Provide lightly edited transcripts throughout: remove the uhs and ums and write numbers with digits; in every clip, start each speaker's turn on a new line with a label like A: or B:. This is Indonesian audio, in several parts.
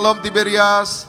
A: Salam Tiberias.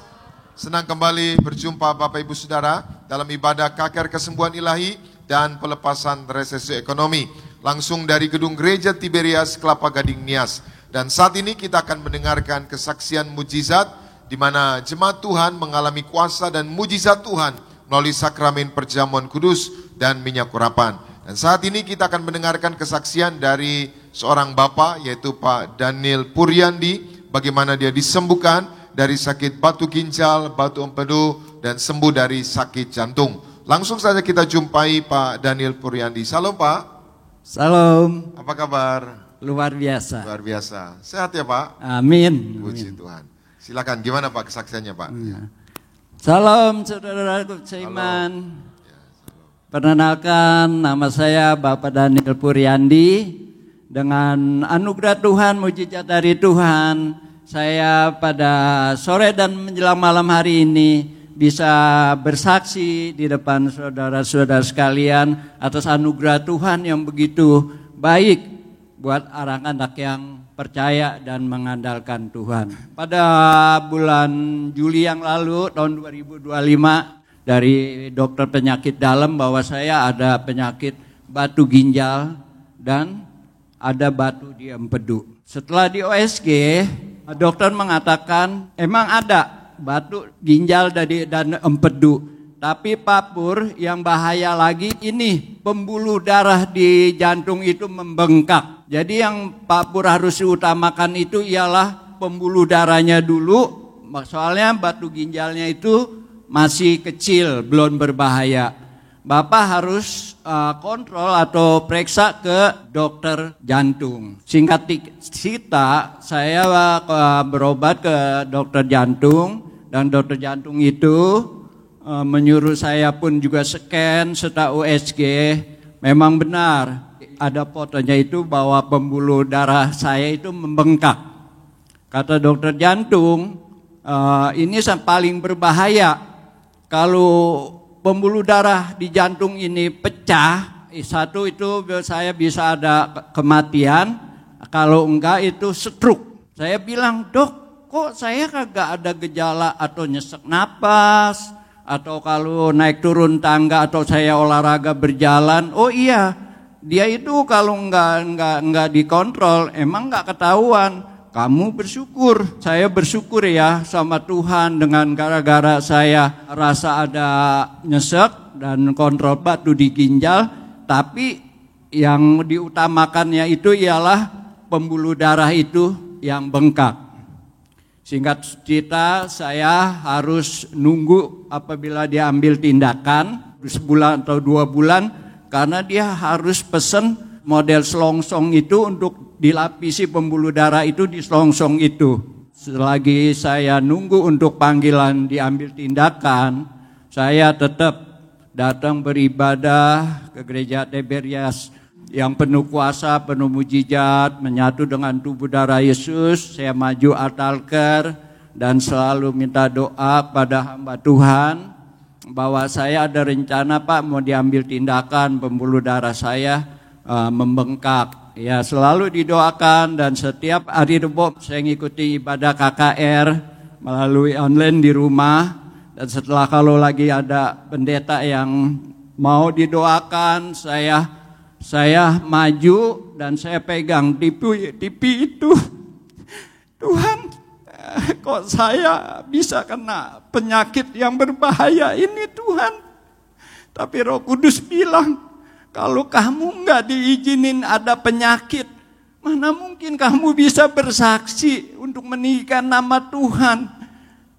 A: Senang kembali berjumpa Bapak Ibu Saudara dalam ibadah KKR Kesembuhan Ilahi dan pelepasan resesi ekonomi. Langsung dari gedung Gereja Tiberias Kelapa Gading Nias. Dan saat ini kita akan mendengarkan kesaksian mujizat di mana jemaat Tuhan mengalami kuasa dan mujizat Tuhan melalui sakramen perjamuan kudus dan minyak urapan. Dan saat ini kita akan mendengarkan kesaksian dari seorang bapak yaitu Pak Daniel Puryandi, bagaimana dia disembuhkan dari sakit batu ginjal, batu empedu, dan sembuh dari sakit jantung. Langsung saja kita jumpai Pak Daniel Puryandi. Salam Pak.
B: Salam.
A: Apa kabar?
B: Luar biasa.
A: Luar biasa. Sehat ya Pak?
B: Amin.
A: Puji Tuhan. Silakan, gimana Pak kesaksiannya Pak? Ya.
B: Salam saudara-saudaraku seiman. Perkenalkan, nama saya Bapak Daniel Puryandi. Dengan anugerah Tuhan, mujizat dari Tuhan, saya pada sore dan menjelang malam hari ini bisa bersaksi di depan saudara-saudara sekalian atas anugerah Tuhan yang begitu baik buat anak-anak yang percaya dan mengandalkan Tuhan. Pada bulan Juli yang lalu tahun 2025 dari dokter penyakit dalam bahwa saya ada penyakit batu ginjal dan ada batu di empedu. Setelah di OSG, dokter mengatakan emang ada batu ginjal dan empedu. Tapi Pak Pur, yang bahaya lagi ini pembuluh darah di jantung itu membengkak. Jadi yang Pak Pur harus diutamakan itu ialah pembuluh darahnya dulu. Soalnya batu ginjalnya itu masih kecil, belum berbahaya. Bapak harus kontrol atau periksa ke dokter jantung. Singkat cerita, saya berobat ke dokter jantung dan dokter jantung itu menyuruh saya pun juga scan serta USG. Memang benar ada fotonya itu bahwa pembuluh darah saya itu membengkak. Kata dokter jantung, ini paling berbahaya kalau pembuluh darah di jantung ini pecah. Satu itu saya bisa ada kematian, kalau enggak itu stroke. Saya bilang, dok, kok saya kagak ada gejala atau nyesek napas, atau kalau naik turun tangga atau saya olahraga berjalan. Oh iya, dia itu kalau enggak dikontrol emang enggak ketahuan. Kamu bersyukur, saya bersyukur ya sama Tuhan dengan gara-gara saya rasa ada nyesek dan kontrol batu di ginjal. Tapi yang diutamakannya itu ialah pembuluh darah itu yang bengkak. Singkat cerita, saya harus nunggu apabila dia ambil tindakan sebulan atau 2 bulan karena dia harus pesen model selongsong itu untuk dilapisi pembuluh darah itu di selongsong itu. Selagi saya nunggu untuk panggilan diambil tindakan, saya tetap datang beribadah ke gereja Tiberias yang penuh kuasa, penuh mujizat, menyatu dengan tubuh darah Yesus. Saya maju altar dan selalu minta doa pada hamba Tuhan bahwa saya ada rencana Pak mau diambil tindakan pembuluh darah saya membengkak. Ya, selalu didoakan dan setiap hari Rebo saya ngikuti ibadah KKR melalui online di rumah. Dan setelah kalau lagi ada pendeta yang mau didoakan, saya maju dan saya pegang TV itu. Tuhan, kok saya bisa kena penyakit yang berbahaya ini Tuhan. Tapi Roh Kudus bilang, kalau kamu enggak diizinin ada penyakit, mana mungkin kamu bisa bersaksi untuk meninggikan nama Tuhan.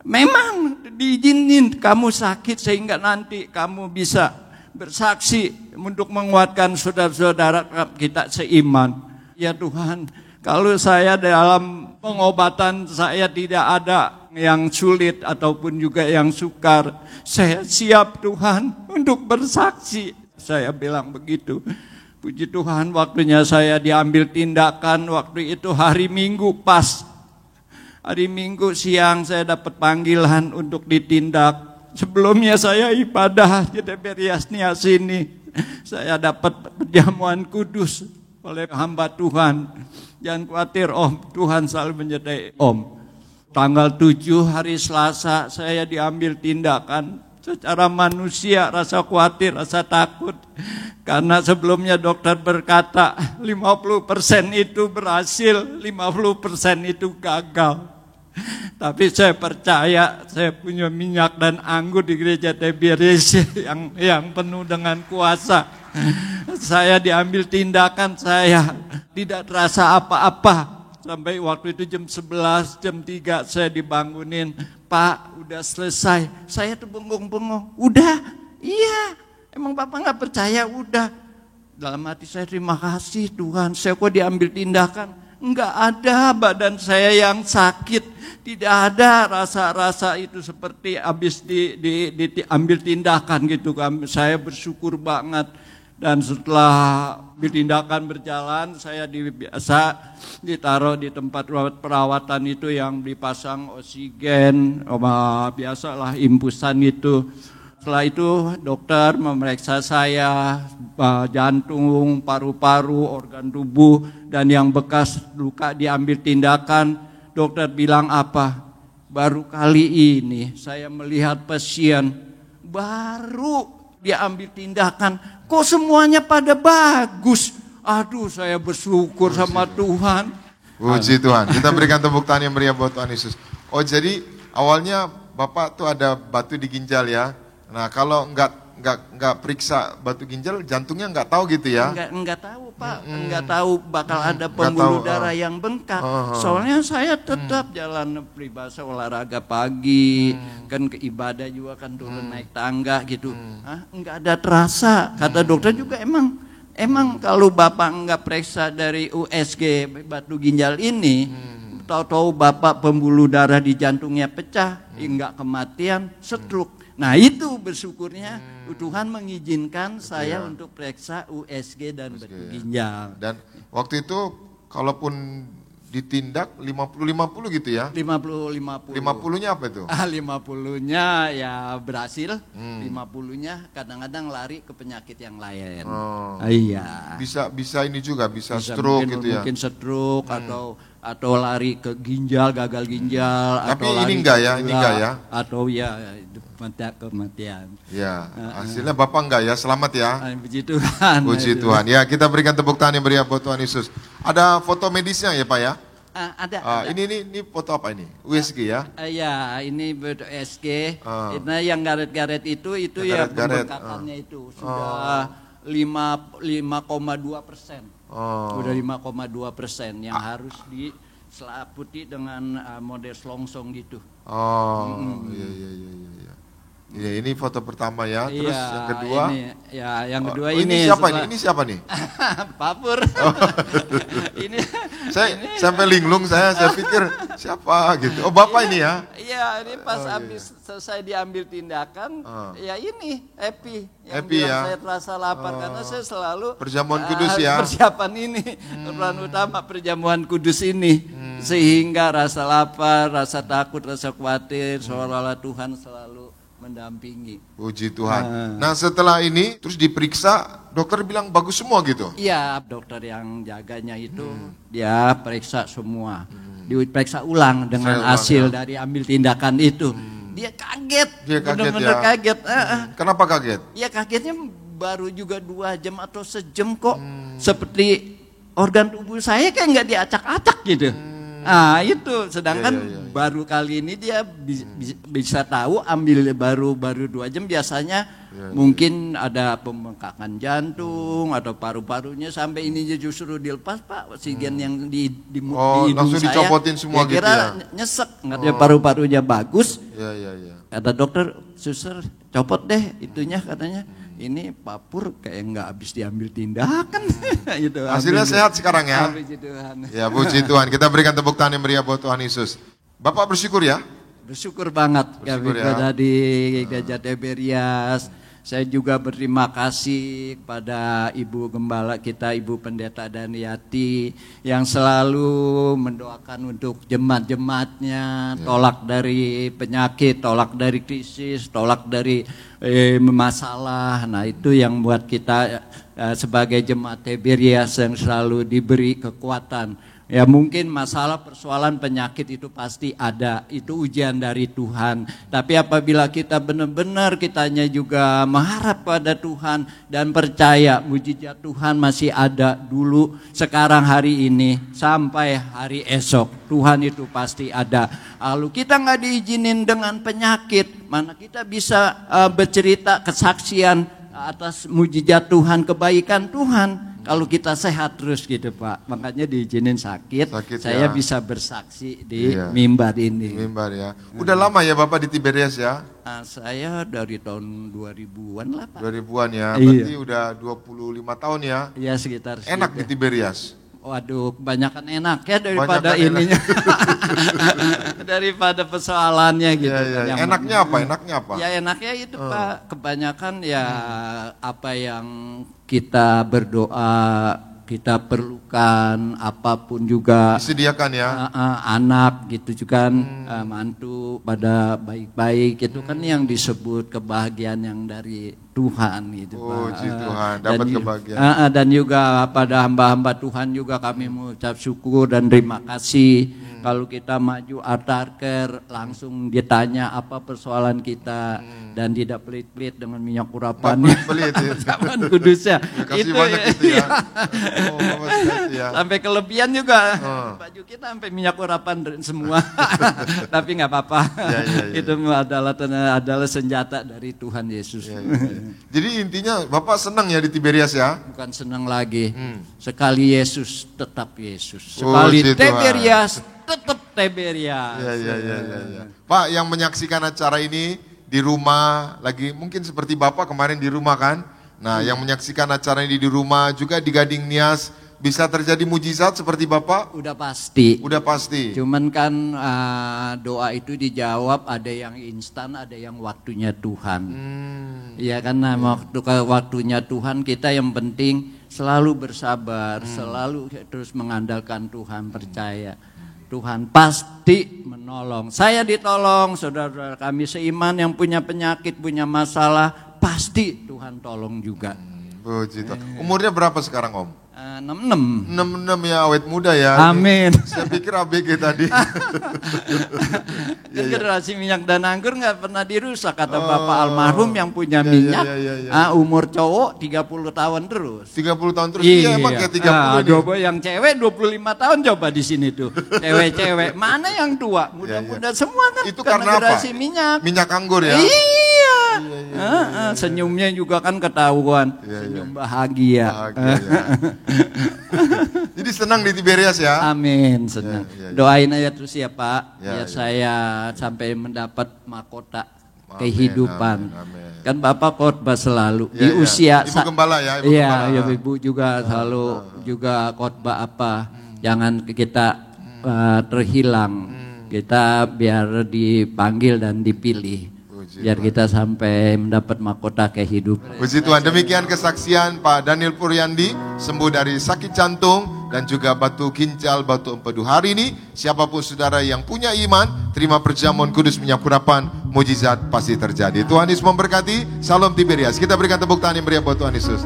B: Memang diizinin kamu sakit sehingga nanti kamu bisa bersaksi untuk menguatkan saudara-saudara kita seiman. Ya Tuhan, kalau saya dalam pengobatan saya tidak ada yang sulit ataupun juga yang sukar, saya siap Tuhan untuk bersaksi. Saya bilang begitu. Puji Tuhan, waktunya saya diambil tindakan waktu itu hari Minggu pas. Hari Minggu siang saya dapat panggilan untuk ditindak. Sebelumnya saya ibadah di Tiberias Nias ini. Saya dapat perjamuan kudus oleh hamba Tuhan. Jangan khawatir Om, Tuhan selalu menyertai Om. tanggal 7 hari Selasa saya diambil tindakan secara manusia, rasa khawatir, rasa takut. Karena sebelumnya dokter berkata 50% itu berhasil, 50% itu gagal. Tapi saya percaya, saya punya minyak dan anggur di gereja Tiberias yang penuh dengan kuasa. Saya diambil tindakan, saya tidak terasa apa-apa. Sampai waktu itu jam 11, jam 3 saya dibangunin, Pak udah selesai. Saya tuh bengong-bengong, udah? Iya, emang Bapak gak percaya? Udah. Dalam hati saya, terima kasih Tuhan, saya kok diambil tindakan. Enggak ada badan saya yang sakit, tidak ada rasa-rasa itu seperti habis diambil tindakan gitu kan. Saya bersyukur banget. Dan setelah tindakan berjalan, saya biasa ditaruh di tempat perawatan itu yang dipasang oksigen, biasalah impusan itu. Setelah itu dokter memeriksa saya, jantung, paru-paru, organ tubuh, dan yang bekas luka diambil tindakan. Dokter bilang apa? Baru kali ini saya melihat pasien baru diambil tindakan, kok semuanya pada bagus. Aduh, saya bersyukur sama Tuhan.
A: Puji Tuhan. Kita berikan tepuk tangan yang meriah buat Tuhan Yesus. Oh, jadi awalnya Bapak tuh ada batu di ginjal ya. Nah, kalau enggak periksa batu ginjal, jantungnya enggak tahu gitu ya?
B: Enggak tahu Pak, enggak tahu bakal ada pembuluh darah yang bengkak. Soalnya saya tetap jalan peribahasa olahraga pagi, kan ke ibadah juga kan turun naik tangga gitu. Enggak ada terasa. Kata dokter juga emang kalau Bapak enggak periksa dari USG batu ginjal ini, tahu-tahu Bapak pembuluh darah di jantungnya pecah, enggak kematian, stroke. Nah itu bersyukurnya Tuhan mengizinkan saya untuk periksa USG dan batu ginjal.
A: Dan waktu itu kalaupun ditindak 50-50 gitu ya?
B: 50-50.
A: 50-nya apa itu?
B: 50-nya ya berhasil, 50-nya kadang-kadang lari ke penyakit yang lain. Iya.
A: Bisa ini juga, bisa stroke
B: mungkin,
A: gitu ya?
B: Mungkin stroke atau lari ke ginjal, gagal ginjal.
A: Tapi
B: atau
A: ini enggak ya? Ini enggak ya?
B: Atau ya kematian.
A: Ya, hasilnya Bapak enggak ya? Selamat ya.
B: Puji Tuhan.
A: Puji Tuhan. Ya, kita berikan tepuk tangan yang meriah buat Tuhan Yesus. Ada foto medisnya ya Pak ya?
B: Ada.
A: Ini foto apa ini? USG ya?
B: Ya, ini USG. Ini yang garet-garet itu ya pembengkakannya itu sudah 5,2%. Sudah 5,2% yang harus diselaputi dengan model selongsong gitu.
A: Iya. Ya, ini foto pertama ya. Terus yang kedua?
B: Yang kedua
A: ini siapa ini? Ini siapa nih?
B: Pak Pur.
A: Saya sampai linglung saya pikir siapa gitu. Oh, Bapak ini ya?
B: Iya, ini pas habis selesai diambil tindakan, ya ini happy. Yang
A: happy
B: bilang
A: ya.
B: Saya terasa lapar karena saya selalu
A: perjamuan kudus ya.
B: Persiapan ini, peran utama perjamuan kudus ini. Sehingga rasa lapar, rasa takut, rasa khawatir, seolah-olah Tuhan selalu mendampingi.
A: Puji Tuhan. Nah setelah ini terus diperiksa, dokter bilang bagus semua gitu?
B: Iya, dokter yang jaganya itu dia periksa semua. Diperiksa ulang dengan hasil dari ambil tindakan itu. Dia kaget, benar-benar kaget.
A: Kenapa kaget?
B: Ya kagetnya baru juga 2 jam atau sejam kok. Seperti organ tubuh saya kayak nggak diacak-acak gitu. Nah itu, sedangkan baru kali ini dia bisa tahu ambil baru 2 jam biasanya mungkin ada pembengkakan jantung atau paru-parunya sampai ini justru dilepas Pak, oksigen yang di hidung
A: langsung
B: saya.
A: Dicopotin semua gitu ya?
B: Nyesek, katanya paru-parunya bagus.
A: Iya.
B: Kata dokter, suster copot deh itunya katanya. Ini Pak Pur kayak nggak habis diambil tindakan. Gitu,
A: hasilnya sehat sekarang ya?
B: Puji Tuhan.
A: Ya puji Tuhan, kita berikan tepuk tangan yang meriah buat Tuhan Yesus. Bapak bersyukur ya?
B: Bersyukur banget kami berada di Gereja Tiberias. Saya juga berterima kasih kepada Ibu Gembala kita, Ibu Pendeta Daniati yang selalu mendoakan untuk jemaat-jemaatnya, tolak dari penyakit, tolak dari krisis, tolak dari masalah. Nah itu yang buat kita sebagai jemaat Tiberias yang selalu diberi kekuatan Ya mungkin masalah persoalan penyakit itu pasti ada, itu ujian dari Tuhan. Tapi apabila kita benar-benar kitanya juga mengharap pada Tuhan dan percaya mujizat Tuhan masih ada dulu, sekarang, hari ini, sampai hari esok, Tuhan itu pasti ada. Lalu kita nggak diizinin dengan penyakit, mana kita bisa bercerita kesaksian atas mujizat Tuhan, kebaikan Tuhan. Kalau kita sehat terus gitu Pak, makanya diizinin sakit saya bisa bersaksi di mimbar ini.
A: Mimbar ya. Udah lama ya Bapak di Tiberias ya?
B: Saya dari tahun 2000-an lah Pak.
A: 2000-an ya, berarti udah 25 tahun ya?
B: Iya sekitar.
A: Enak di Tiberias?
B: Waduh, kebanyakan enak ya daripada ininya. Daripada persoalannya gitu.
A: Ya. Enaknya apa?
B: Ya enaknya itu Pak, kebanyakan ya apa yang kita berdoa, kita perlukan, apapun juga
A: disediakan ya.
B: Anak gitu juga kan, mantu pada baik-baik, itu kan yang disebut kebahagiaan yang dari Tuhan gitu Pak.
A: Tuhan, dapat kebahagiaan.
B: Dan juga pada hamba-hamba Tuhan juga kami mengucap syukur dan terima kasih. Kalau kita maju altar langsung ditanya apa persoalan kita dan tidak pelit-pelit dengan minyak urapan. Zaman kudus ya.
A: Kasih banyak itu ya.
B: Sampai kelebihan juga. Baju kita sampai minyak urapan semua. Tapi nggak apa-apa. Itu adalah senjata dari Tuhan Yesus.
A: Jadi intinya Bapak senang ya di Tiberias ya?
B: Bukan senang lagi. Sekali Yesus tetap Yesus. Sekali Tiberias tetap Tiberias.
A: Ya. Pak yang menyaksikan acara ini di rumah lagi mungkin seperti Bapak kemarin di rumah kan? Nah yang menyaksikan acara ini di rumah juga di Gading Nias, bisa terjadi mujizat seperti Bapak?
B: Udah pasti.
A: Cuman
B: kan doa itu dijawab, ada yang instan, ada yang waktunya Tuhan. Iya karena waktunya Tuhan kita yang penting selalu bersabar, selalu terus mengandalkan Tuhan, percaya. Tuhan pasti menolong. Saya ditolong, saudara-saudara kami seiman yang punya penyakit, punya masalah, pasti Tuhan tolong juga.
A: Puji Tuhan. Umurnya berapa sekarang Om?
B: 66
A: ya, awet muda ya.
B: Amin.
A: Saya pikir ABG tadi.
B: Generasi minyak dan anggur nggak pernah dirusak kata Bapak almarhum yang punya minyak. Umur cowok 30 tahun terus.
A: 30 tahun terus. Iya emang kayak 30.
B: Coba yang cewek 25 tahun coba di sini tuh. Cewek-cewek mana yang tua? Muda-muda semua kan.
A: Itu karena
B: generasi
A: apa?
B: Minyak.
A: Minyak anggur ya.
B: Iya. Senyumnya juga kan ketahuan. Senyum bahagia.
A: Jadi senang di Tiberias ya?
B: Amin, senang. Doain aja terus ya Pak, biar saya sampai mendapat mahkota kehidupan.
A: Amin.
B: Kan Bapak khotbah selalu di usia.
A: Ibu Gembala ya?
B: Iya, Ibu juga selalu juga khotbah apa. Jangan kita terhilang. Kita biar dipanggil dan dipilih. Biar kita sampai mendapat mahkota kehidupan.
A: Puji Tuhan, demikian kesaksian Pak Daniel Puryandi sembuh dari sakit jantung dan juga batu ginjal, batu empedu. Hari ini siapapun saudara yang punya iman, terima perjamuan kudus minyak urapan, mujizat pasti terjadi. Tuhan Yesus memberkati. Salam Tiberias. Kita berikan tepuk tangan yang meriah buat Tuhan Yesus.